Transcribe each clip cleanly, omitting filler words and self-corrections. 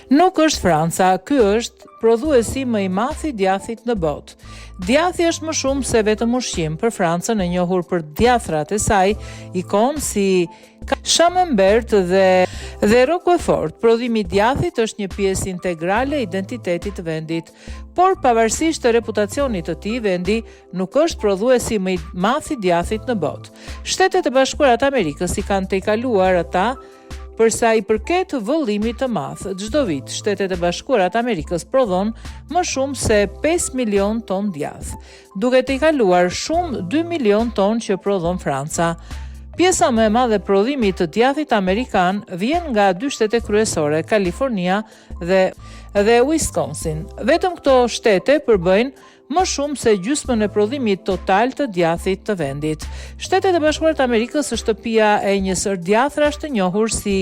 Nuk është Franca, ky është prodhuesi më i madh i djathit në botë. Djathi është më shumë se vetëm ushqim për Francën, e njohur për djathrat e saj, ikonë si Camembert dhe Roquefort. Prodhimi i djathit është një pjesë integrale e identitetit të vendit, por pavarësisht të reputacionit të tij, vendi nuk është prodhuesi më i madh i djathit në botë. Shtetet e Bashkuara të Amerikës i kanë tejkaluar ata përsa i përket vëllimit të madh. Çdo vit, Shtetet e Bashkuara të Amerikës prodhon më shumë se 5 milion ton djath, duke tejkaluar shumë 2 milion ton që prodhon Franca. Pjesa më e madhe e prodhimit të djathit amerikan vjen nga dy shtete kryesore, Kalifornia dhe Wisconsin. Vetëm këto shtete përbëjnë më shumë se gjysmën e prodhimit total të djathit të vendit. Shtetet e Bashkuara të Amerikës është shtëpia e një sër djathrash të njohur si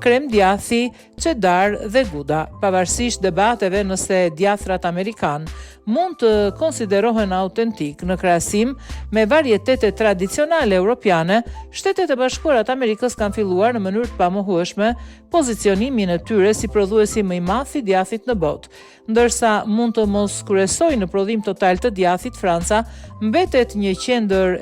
krem djathi, cheddar dhe gouda. Pavarësisht debateve nëse djathrat amerikan mund të konsiderohen autentik në krahasim me varietete tradicionale europiane, Shtetet e Bashkuara të Amerikës kanë filluar në mënyrë të pamohueshme pozicionimin e tyre si prodhuesi më i madh i djathit në botë. Ndërsa mund të mos kryesojë në prodhim total të djathit, Franca mbetet një qendër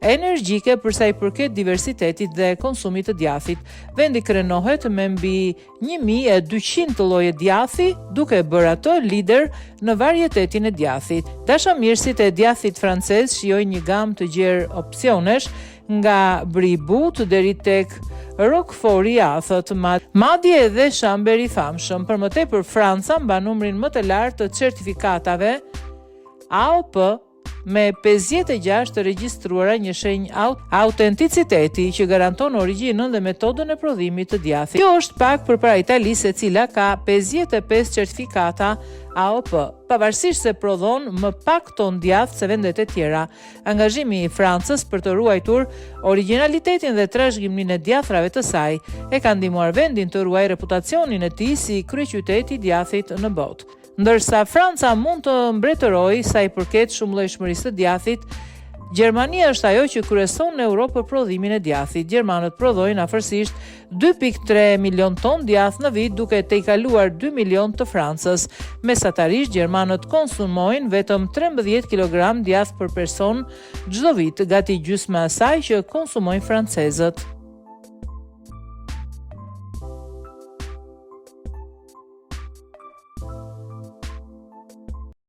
energjike përsa i përket diversitetit dhe konsumit të djathit. Vendi krenohet me mbi 1200 lloje djathi, duke bërë atë lider në varietetin e djathit. Dashamirësit e djathit francez shijojnë një gamë të gjerë opsionesh, nga Bribut deri tek Roquefort i athët, madje edhe Chambert i famshëm. Për më tepër, Franca mban numrin më të lartë të certifikatave AOP, me 56 të regjistruara, një shenjë autenticiteti që garanton origjinën dhe metodën e prodhimit të djathit. Kjo është pak përpara Italisë, e cila ka 55 certifikata AOP, pavarësisht se prodhon më pak ton djath se vendet e tjera. Angazhimi i Francës për të ruajtur origjinalitetin dhe trashëgiminë e djathrave të saj e ka ndihmuar vendin të ruajë reputacionin e tij si kryeqytet i djathit në botë. Ndërsa Franca mund të mbretërojë sa i përket shumëllojshmërisë së djathit, Gjermania është ajo që kryeson në Europë për prodhimin e djathit. Gjermanët prodhojnë afërsisht 2.3 milion ton djath në vit, duke tejkaluar 2 milion të Francës. Mesatarisht, gjermanët konsumojnë vetëm 13 kg djath për person çdo vit, gati gjysma e asaj që konsumojnë francezët.